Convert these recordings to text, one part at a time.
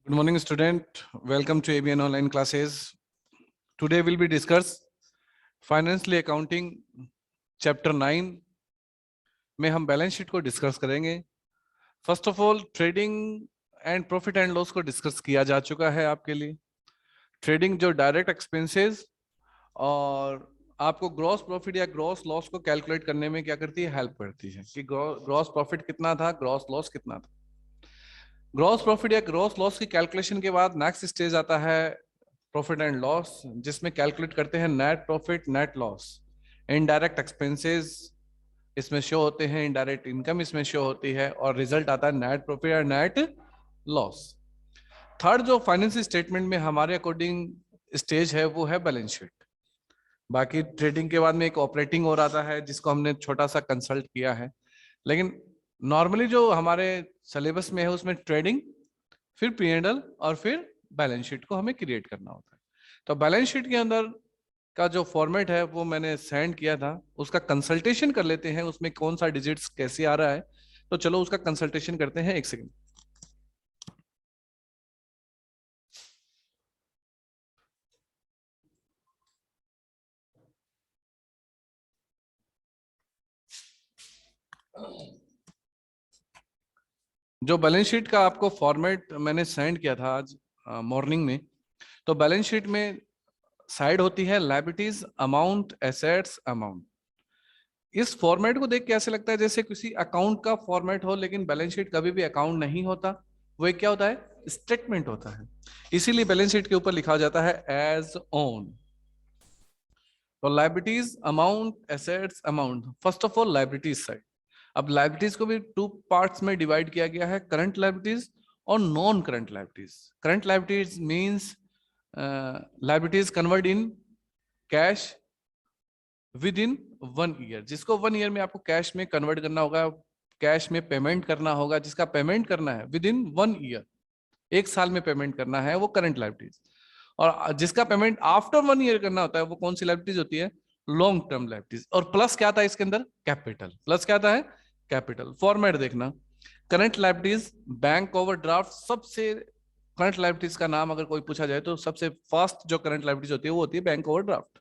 Good morning, student. Welcome to ABN online classes. Today we'll be discuss financial accounting chapter 9 में हम balance sheet को discuss करेंगे. First of all trading and profit and loss को discuss किया जा चुका है आपके लिए. ट्रेडिंग जो डायरेक्ट एक्सपेंसेस और आपको ग्रॉस प्रॉफिट या ग्रॉस लॉस को कैलकुलेट करने में क्या करती है, हेल्प करती है कि ग्रॉस प्रॉफिट कितना था, ग्रॉस लॉस कितना था. ग्रॉस प्रॉफिट या ग्रॉस लॉस की कैलकुलेशन के बाद नेक्स्ट स्टेज आता है प्रॉफिट एंड लॉस, जिसमें कैलकुलेट करते हैं net profit, net loss, indirect expenses इसमें शो होते हैं, इनडायरेक्ट इनकम इसमें शो होती है और रिजल्ट आता है नेट प्रॉफिट या नेट लॉस. थर्ड जो फाइनेंशियल स्टेटमेंट में हमारे अकॉर्डिंग स्टेज है वो है बैलेंस शीट. बाकी ट्रेडिंग के बाद में एक ऑपरेटिंग और आता है जिसको हमने छोटा सा कंसल्ट किया है, लेकिन नॉर्मली जो हमारे सिलेबस में है उसमें ट्रेडिंग, फिर P&L और फिर बैलेंस शीट को हमें क्रिएट करना होता है. तो बैलेंस शीट के अंदर का जो फॉर्मेट है वो मैंने सेंड किया था, उसका कंसल्टेशन कर लेते हैं उसमें कौन सा डिजिट्स कैसे आ रहा है. तो चलो उसका कंसल्टेशन करते हैं. एक सेकंड. जो बैलेंस शीट का आपको फॉर्मेट मैंने सेंड किया था आज मॉर्निंग में, तो बैलेंस शीट में साइड होती है लायबिलिटीज, अमाउंट, एसेट्स, अमाउंट. इस फॉर्मेट को देख के ऐसे लगता है जैसे किसी अकाउंट का फॉर्मेट हो, लेकिन बैलेंस शीट कभी भी अकाउंट नहीं होता. वो एक क्या होता है, स्टेटमेंट होता है. इसीलिए बैलेंस शीट के ऊपर लिखा जाता है एज ऑन. तो liabilities, amount, assets, amount. First of all liabilities side. अब लायबिलिटीज को भी टू पार्ट्स में डिवाइड किया गया है, करंट लायबिलिटीज और non current liabilities. Current liabilities means liabilities convert in cash with in 1 year. जिसको 1 ईयर में आपको कैश में कन्वर्ट करना होगा, कैश में पेमेंट करना होगा, जिसका पेमेंट करना है विद इन 1 ईयर, 1 साल में पेमेंट करना है, वो करंट लायबिलिटीज. और जिसका पेमेंट आफ्टर 1 ईयर करना होता है वो कौन सी लायबिलिटीज होती है, लॉन्ग टर्म लायबिलिटीज. और प्लस क्या आता है इसके अंदर, कैपिटल. प्लस क्या आता है, कैपिटल. फॉर्मेट देखना, करंट लायबिलिटीज, बैंक ओवरड्राफ्ट. सबसे करंट लायबिलिटीज का नाम अगर कोई पूछा जाए तो सबसे फर्स्ट जो करंट लायबिलिटीज होती है वो होती है बैंक ओवरड्राफ्ट.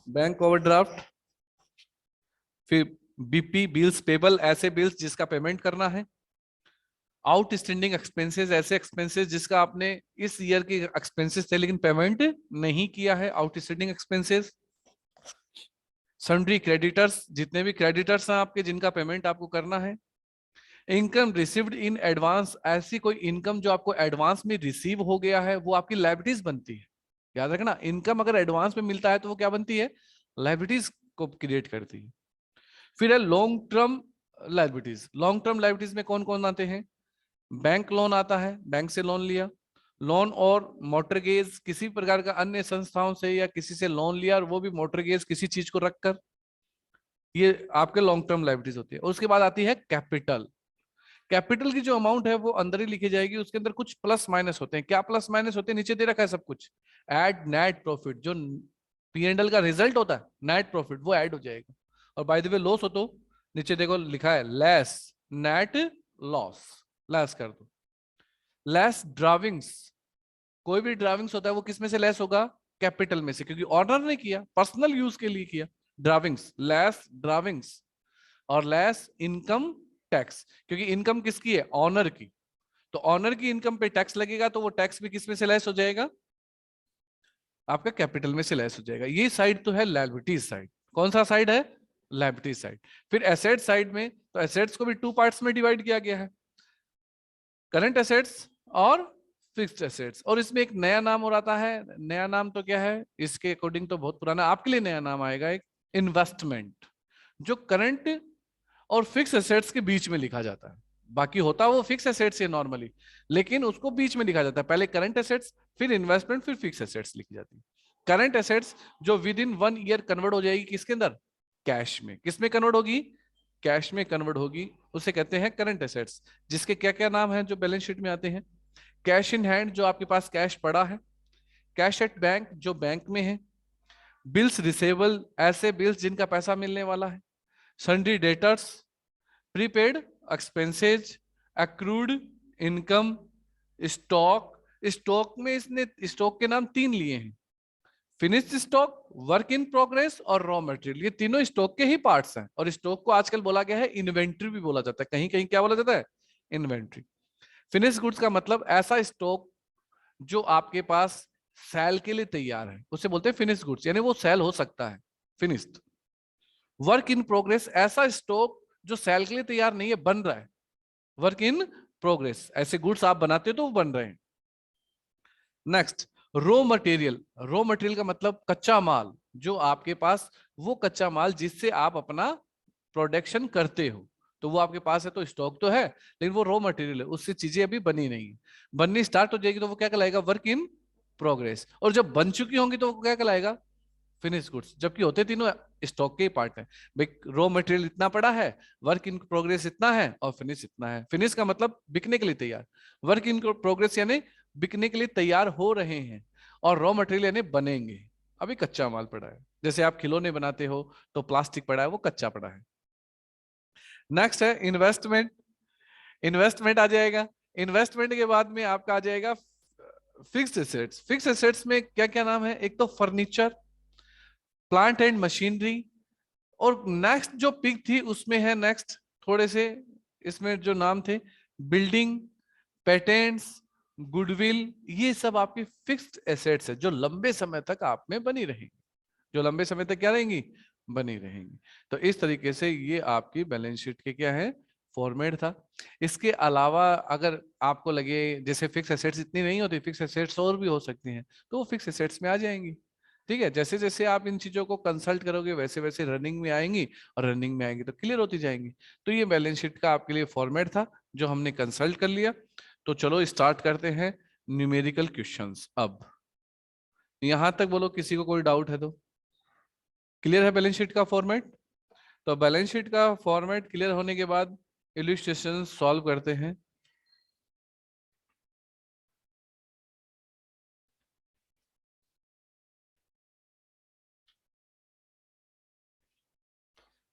Bank overdraft. फिर बीपी, बिल्स पेबल, ऐसे बिल्स जिसका पेमेंट करना है. आउटस्टैंडिंग एक्सपेंसेस, ऐसे एक्सपेंसेस जिसका आपने इस ईयर के एक्सपेंसेस थे लेकिन पेमेंट नहीं किया है, आउटस्टैंडिंग एक्सपेंसेस. सन्ड्री क्रेडिटर्स, जितने भी क्रेडिटर्स हैं आपके जिनका पेमेंट आपको करना है. इनकम रिसीव्ड इन एडवांस, ऐसी कोई इनकम जो आपको एडवांस में रिसीव हो गया है वो आपकी लायबिलिटीज बनती है. याद रखना, इनकम अगर एडवांस में मिलता है तो वो क्या बनती है, लायबिलिटीज को क्रिएट करती है. फिर है long term liabilities. Long term liabilities में कौन कौन आते हैं, बैंक लोन आता है, बैंक से लोन लिया. लोन और मोटरगेज, किसी प्रकार का अन्य संस्थाओं से या किसी से लोन लिया और वो भी मोटरगेज किसी चीज को रखकर, ये आपके लॉन्ग टर्म लायबिलिटीज होती है. उसके बाद आती है कैपिटल. कैपिटल की जो अमाउंट है वो अंदर ही लिखी जाएगी, उसके अंदर कुछ प्लस माइनस होते हैं. क्या प्लस माइनस होते हैं, नीचे दे रखा है सब कुछ. एड नेट प्रॉफिट, जो P&L का रिजल्ट होता है नेट प्रॉफिट, वो ऐड हो जाएगा. और बाय द वे लॉस हो तो नीचे देखो लिखा है लेस नेट लॉस, लेस कर दो. लेस ड्राविंग्स, कोई भी ड्राविंग्स होता है वो किस में से लेस होगा, कैपिटल में से, क्योंकि ऑनर ने किया, पर्सनल यूज के लिए किया. Drawings, less drawings. और लेस इनकम टैक्स, क्योंकि इनकम किसकी है, ऑनर की. तो ऑनर की इनकम पे टैक्स लगेगा तो वो टैक्स भी किस में से लेस हो जाएगा, आपका कैपिटल में से लेस हो जाएगा. ये साइड तो है लायबिलिटीज साइड. कौन सा साइड है, लायबिलिटीज साइड. फिर एसेट साइड में, तो एसेट्स को भी टू पार्ट्स में डिवाइड किया गया है, करंट एसेट्स और फिक्स्ड एसेट्स. और इसमें एक नया नाम और आता है. नया नाम तो क्या है, इसके अकॉर्डिंग तो बहुत पुराना, आपके लिए नया नाम आएगा एक, इन्वेस्टमेंट. जो करंट और फिक्स एसेट्स के बीच में लिखा जाता है. बाकी होता वो फिक्स एसेट्स है नॉर्मली, लेकिन उसको बीच में लिखा जाता है. पहले करंट एसेट्स, फिर इन्वेस्टमेंट, फिर फिक्स एसेट्स लिखी जाती है. करंट एसेट्स जो विद इन 1 ईयर कन्वर्ट हो जाएगी किसके अंदर, कैश में. किस में कन्वर्ट होगी, कैश में कन्वर्ट होगी, उसे कहते हैं करंट एसेट्स. जिसके क्या क्या नाम है जो बैलेंस शीट में आते हैं, कैश इन हैंड, जो आपके पास कैश पड़ा है. कैश एट बैंक, जो बैंक में है. बिल्स रिसेबल, ऐसे बिल्स जिनका पैसा मिलने वाला है. Sundry debtors, prepaid expenses, accrued income, stock, stock में इसने स्टॉक के नाम 3 लिए हैं, finished stock, work in progress और रॉ मटेरियल। ये तीनों स्टॉक के ही पार्ट्स हैं। और स्टॉक को आजकल बोला गया है इन्वेंट्री भी बोला जाता है, कहीं कहीं क्या बोला जाता है, इन्वेंट्री। फिनिश गुड्स का मतलब ऐसा स्टॉक जो आपके पास सेल के लिए तैयार है, उसे बोलते हैं फिनिश गुड्स, यानी वो सेल हो सकता है, फिनिश्ड। वर्क इन प्रोग्रेस, ऐसा स्टॉक जो सेल के लिए तैयार नहीं है, बन रहा है, वर्क इन प्रोग्रेस। ऐसे गुड्स आप बनाते हो तो वो बन रहे हैं। Next, raw material. Raw material का मतलब कच्चा माल, जो आपके पास, वो कच्चा माल जिससे आप अपना प्रोडक्शन करते हो, तो वो आपके पास है तो स्टॉक तो है, लेकिन वो रॉ मटेरियल है, उससे चीजें अभी बनी नहीं है। बननी स्टार्ट हो जाएगी तो वो क्या कहलाएगा, वर्क इन प्रोग्रेस। और जब बन चुकी होंगी तो वो क्या कहलाएगा, फिनिश गुड्स। जबकि होते तीनों स्टॉक के ही पार्ट है। भाई रॉ मटेरियल इतना पड़ा है, वर्क इन प्रोग्रेस इतना है, और फिनिश इतना है। फिनिश का मतलब बिकने के लिए तैयार, वर्क इन प्रोग्रेस यानी बिकने के लिए तैयार हो रहे हैं, और रॉ मटेरियल यानी बनेंगे, अभी कच्चा माल पड़ा है। जैसे आप खिलौने बनाते हो तो प्लास्टिक पड़ा है, वो कच्चा पड़ा है। नेक्स्ट है इन्वेस्टमेंट। इन्वेस्टमेंट आ जाएगा। इन्वेस्टमेंट के बाद में आपका आ जाएगा फिक्स्ड एसेट्स। फिक्स्ड एसेट्स में क्या क्या नाम है, एक तो फर्नीचर, प्लांट एंड मशीनरी, और नेक्स्ट जो पिक थी उसमें है, नेक्स्ट थोड़े से इसमें जो नाम थे, बिल्डिंग, पेटेंट्स, गुडविल, ये सब आपकी फिक्स्ड एसेट्स है जो लंबे समय तक आप में बनी रहेंगी, जो लंबे समय तक क्या रहेंगी, बनी रहेंगी। तो इस तरीके से ये आपकी बैलेंस शीट के क्या है, फॉर्मेट था। इसके अलावा अगर आपको लगे जैसे फिक्स एसेट्स इतनी नहीं होती, फिक्स एसेट्स और भी हो सकती हैं, तो वो फिक्स एसेट्स में आ जाएंगी। ठीक है, जैसे जैसे आप इन चीजों को कंसल्ट करोगे वैसे वैसे रनिंग में आएंगी, और रनिंग में आएंगी तो क्लियर होती जाएंगी। तो ये बैलेंस शीट का आपके लिए फॉर्मेट था जो हमने कंसल्ट कर लिया। तो चलो स्टार्ट करते हैं न्यूमेरिकल क्वेश्चंस। अब यहां तक बोलो, किसी को कोई डाउट है तो? क्लियर है बैलेंस शीट का फॉर्मेट? तो बैलेंस शीट का फॉर्मेट क्लियर होने के बाद इलस्ट्रेशन सॉल्व करते हैं।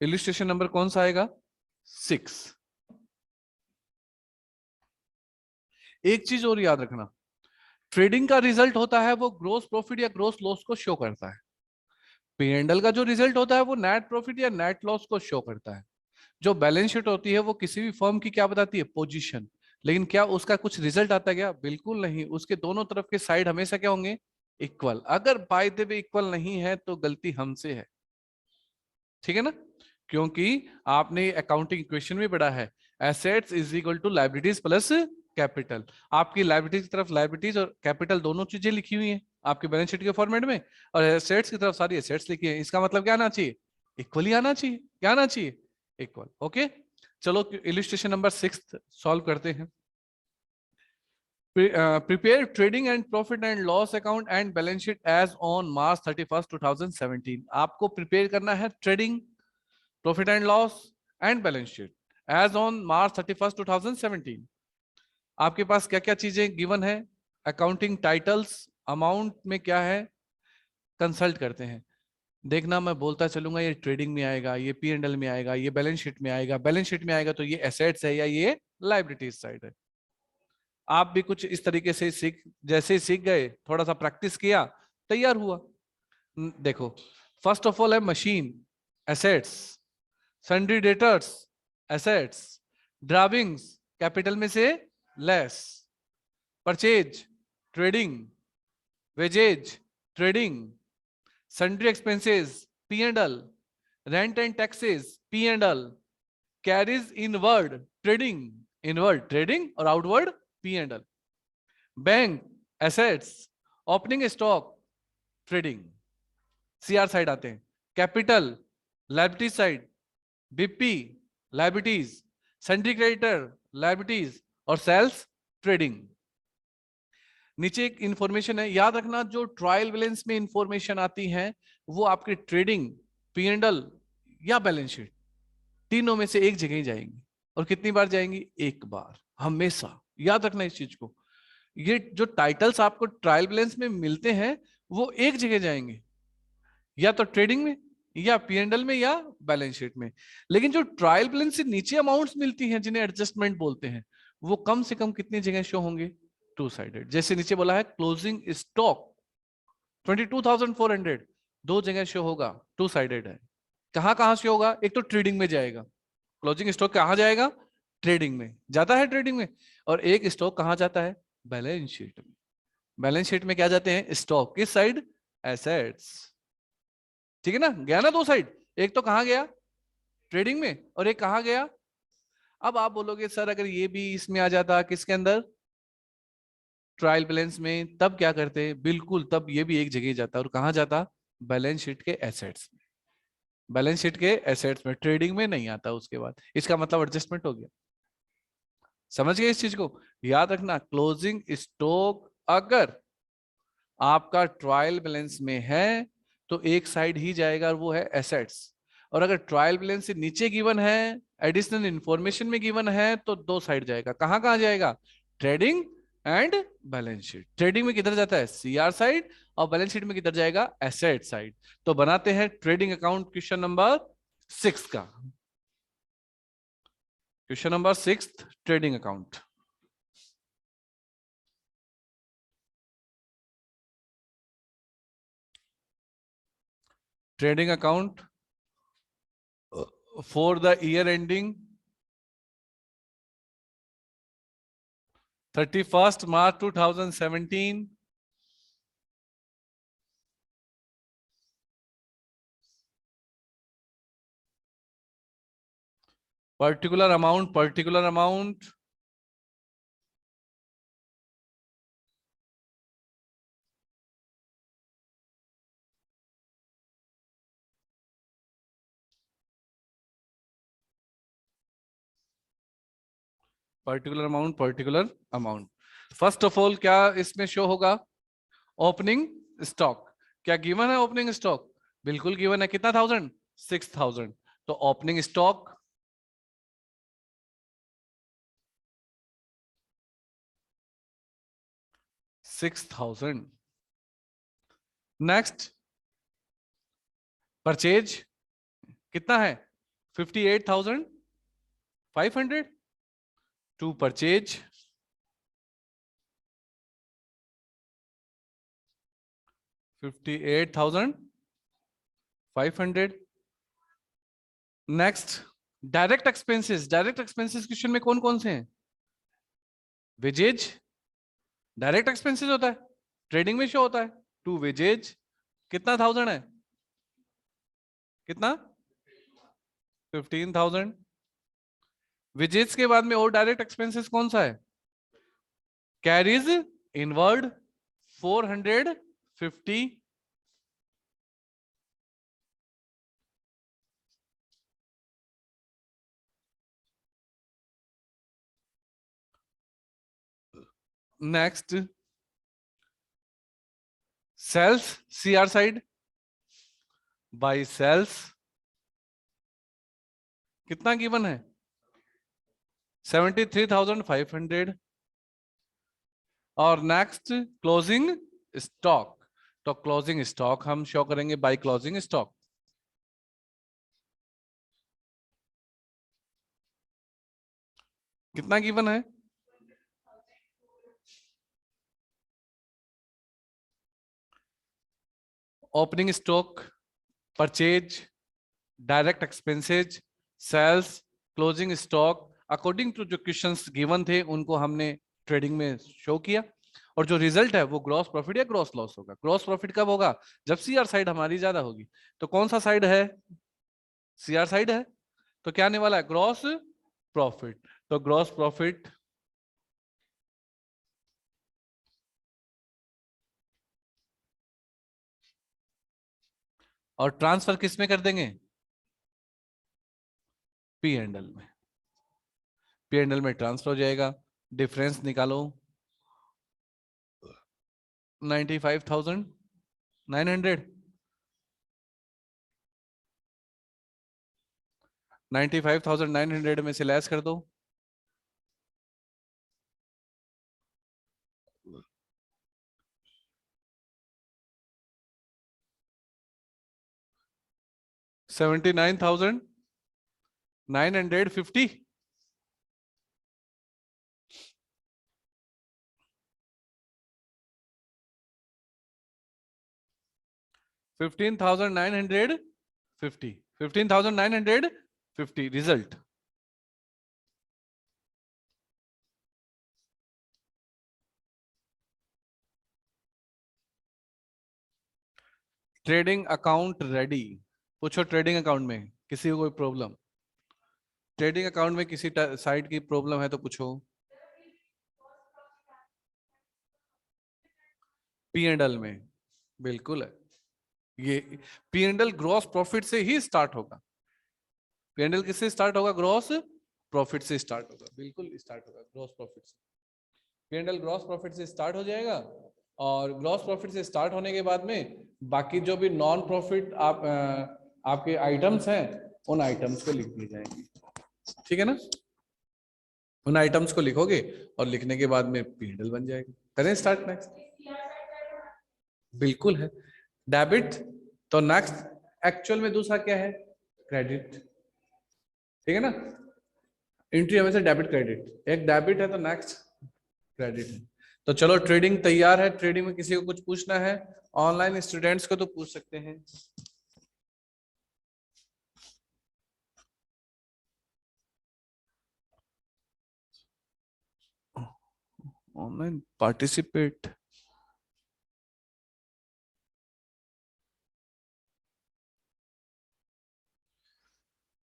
इलस्ट्रेशन नंबर कौन सा आएगा, 6। एक चीज और याद रखना, ट्रेडिंग का रिजल्ट होता है वो ग्रोस प्रॉफिट या ग्रोस लॉस को शो करता है। P&L का जो रिजल्ट होता है वो नेट प्रॉफिट या नेट लॉस को शो करता है। जो बैलेंस शीट होती है वो किसी भी फर्म की क्या बताती है, पोजीशन। लेकिन क्या उसका कुछ रिजल्ट आता है क्या, बिल्कुल नहीं। उसके दोनों तरफ के साइड हमेशा क्या होंगे, इक्वल। अगर बाय द वे इक्वल नहीं है तो गलती हमसे है, ठीक है ना। क्योंकि आपने अकाउंटिंग इक्वेशन में पढ़ा है, assets is equal to liabilities plus capital. आपकी लायबिलिटीज की तरफ लायबिलिटीज और कैपिटल दोनों चीजें लिखी हुई हैं आपके बैलेंस शीट के फॉर्मेट में, और एसेट्स की तरफ सारी एसेट्स लिखी है। इसका मतलब क्या आना चाहिए, इक्वली आना चाहिए। क्या आना चाहिए, इक्वल। ओके, चलो इलिस्ट्रेशन नंबर 6 सॉल्व करते हैं। Prepare trading and profit and loss account and balance sheet as on March 31, 2017। आपको प्रिपेयर करना है trading, profit and loss and balance sheet as on March 31, 2017। आपके पास क्या क्या चीजें गिवन है, अकाउंटिंग टाइटल्स, अमाउंट में क्या है, कंसल्ट करते हैं। देखना मैं बोलता चलूंगा, ये ट्रेडिंग में आएगा, ये P&L में आएगा, ये बैलेंस शीट में आएगा, बैलेंस शीट में आएगा तो ये एसेट्स है या ये लायबिलिटीज साइड है। आप भी कुछ इस तरीके से सीख, जैसे ही सीख गए, थोड़ा सा प्रैक्टिस किया, तैयार हुआ। देखो, फर्स्ट ऑफ ऑल है machine, assets, sundry debtors, assets, drawings, capital में से less, purchase, trading, wages, trading, sundry expenses, P&L, rent and taxes, P&L, carriage inward trading, inward trading और outward P&L, bank, assets, opening stock, trading. CR side आते हैं, capital, liability side, BP, liabilities, sundry creditor, liabilities, और sales, trading. नीचे एक information है, याद रखना, जो ट्रायल बैलेंस में इंफॉर्मेशन आती है वो आपके ट्रेडिंग, P&L या बैलेंस शीट, तीनों में से एक जगह ही जाएंगी। और कितनी बार जाएंगी, एक बार, हमेशा याद रखना इस चीज को। ये जो टाइटल्स आपको ट्रायल बैलेंस में मिलते हैं वो एक जगह जाएंगे, या तो ट्रेडिंग में, या P&L में, या बैलेंस शीट में। लेकिन जो ट्रायल बैलेंस से नीचे अमाउंट्स मिलती हैं जिन्हें एडजस्टमेंट बोलते हैं, वो कम से कम कितनी जगह शो होंगे, टू साइडेड। जैसे नीचे बोला है क्लोजिंग स्टॉक 22,400, दो जगह शो होगा, टू साइडेड है। कहां कहां शो होगा? एक तो ट्रेडिंग में जाएगा, क्लोजिंग स्टॉक कहां जाएगा? ट्रेडिंग में जाता है, ट्रेडिंग में। और एक स्टॉक कहां जाता है? बैलेंस शीट में। बैलेंस शीट में क्या जाते हैं? स्टॉक। किस साइड? एसेट्स। ठीक है ना, गया ना दो साइड। एक तो कहां गया? ट्रेडिंग में, और एक कहां गया? अब आप बोलोगे सर अगर ये भी इसमें आ जाता, किसके अंदर? ट्रायल बैलेंस में, तब क्या करते? बिल्कुल, तब ये भी एक जगह जाता, और कहां जाता? बैलेंस शीट के एसेट्स में। बैलेंस शीट के एसेट्स में, ट्रेडिंग में नहीं आता उसके बाद। इसका मतलब एडजस्टमेंट हो गया। समझ गए इस चीज को? याद रखना, क्लोजिंग स्टॉक अगर आपका ट्रायल बैलेंस में है तो एक साइड ही जाएगा, और वो है एसेट्स। और अगर ट्रायल बैलेंस से नीचे गिवन है, एडिशनल इंफॉर्मेशन में गिवन है, तो दो साइड जाएगा। कहां कहां जाएगा? Trading and balance sheet. Trading में किधर जाता है? CR side. और बैलेंस शीट में किधर जाएगा? Asset side. तो बनाते हैं ट्रेडिंग अकाउंट, क्वेश्चन नंबर 6 का। Question number 6, trading account. Trading account for the year ending 31st March 2017, particular amount, particular amount, particular amount, particular amount। First of all क्या इसमें show होगा? Opening stock. क्या given है opening stock? बिल्कुल given है। कितना? 1000, 6000। तो ओपनिंग स्टॉक 6000। नेक्स्ट, परचेज कितना है? 58,500 to purchase 58,500। Next, direct expenses. Direct expenses question में कौन कौन से हैं? वेजेज डायरेक्ट एक्सपेंसेस होता है, ट्रेडिंग में शो होता है। टू वेजेज कितना? 1000 है। कितना? 15,000। वेजेज के बाद में और डायरेक्ट एक्सपेंसेस कौन सा है? Carriage inward 450। Next, sales CR side by sales कितना गिवन है? 73,500। और नेक्स्ट, क्लोजिंग स्टॉक। तो क्लोजिंग स्टॉक हम शो करेंगे बाय क्लोजिंग स्टॉक। कितना गिवन है? Opening stock, purchase, direct expenses, sales, closing stock, according to जो क्वेश्चंस गिवन थे उनको हमने ट्रेडिंग में शो किया। और जो रिजल्ट है वो ग्रॉस प्रॉफिट या ग्रॉस लॉस होगा। ग्रॉस प्रॉफिट कब होगा? जब सीआर साइड हमारी ज्यादा होगी। तो कौन सा साइड है? सीआर साइड है। तो क्या आने वाला है? Gross profit. तो ग्रॉस प्रॉफिट और ट्रांसफर किस में कर देंगे? पी एंडल में। पी एंडल में ट्रांसफर हो जाएगा। डिफरेंस निकालो, 95,900। 95,900 में से लेस कर दो, 79,950। 15,950, 15,950 रिजल्ट। Trading account ready. पूछो ट्रेडिंग अकाउंट में किसी को कोई प्रॉब्लम, ट्रेडिंग अकाउंट में किसी साइड की प्रॉब्लम है तो पूछो। पी एंड एल में बिल्कुल है, ये P and L gross profit से ही स्टार्ट होगा। पी एंड एल किससे स्टार्ट होगा? ग्रॉस प्रॉफिट से स्टार्ट होगा, बिल्कुल स्टार्ट होगा ग्रॉस प्रॉफिट से। P and L gross profit से स्टार्ट हो जाएगा, और ग्रॉस प्रॉफिट से स्टार्ट होने के बाद में बाकी जो भी नॉन प्रॉफिट आपके आइटम्स हैं उन आइटम्स को लिख दिए जाएंगे, ठीक है ना। उन आइटम्स को लिखोगे और लिखने के बाद में पी एंड एल बन जाएगा। करें स्टार्ट नेक्स्ट? बिल्कुल है। डेबिट तो नेक्स्ट एक्चुअल में दूसरा क्या है? क्रेडिट, ठीक है ना। एंट्री हमेशा डेबिट क्रेडिट, एक डेबिट है तो नेक्स्ट क्रेडिट है। तो चलो ट्रेडिंग तैयार है। ट्रेडिंग में किसी को कुछ पूछना है? ऑनलाइन स्टूडेंट्स को तो पूछ सकते हैं। ऑनलाइन पार्टिसिपेट,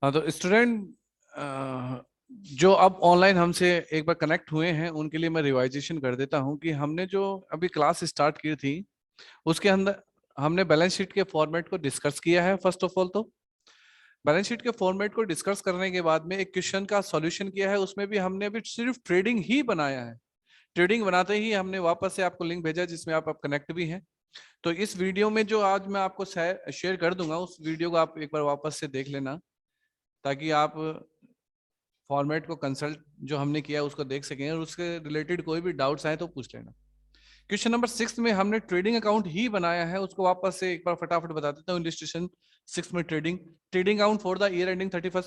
हाँ तो स्टूडेंट जो अब ऑनलाइन हमसे एक बार कनेक्ट हुए हैं उनके लिए मैं रिवाइजेशन कर देता हूं कि हमने जो अभी क्लास स्टार्ट की थी उसके अंदर हमने बैलेंस शीट के फॉर्मेट को डिस्कस किया है। फर्स्ट ऑफ ऑल तो बैलेंस शीट के फॉर्मेट को डिस्कस करने के बाद में एक क्वेश्चन का सॉल्यूशन किया है, उसमें भी हमने अभी सिर्फ ट्रेडिंग ही बनाया है। ट्रेडिंग बनाते ही हमने वापस से आपको लिंक भेजा जिसमें आप कनेक्ट भी हैं। तो इस वीडियो में जो आज मैं आपको शेयर कर दूंगा उस वीडियो को आप एक बार वापस से देख लेना, ताकि आप फॉर्मेट को कंसल्ट जो हमने किया है उसको देख सकें और उसके रिलेटेड कोई भी डाउट्स आए तो पूछ लेना। क्वेश्चन नंबर 6 में हमने ट्रेडिंग अकाउंट ही बनाया है, उसको वापस से एक बार फटाफट बता देता हूँ। इलस्ट्रेशन 6 में trading account for the year ending 31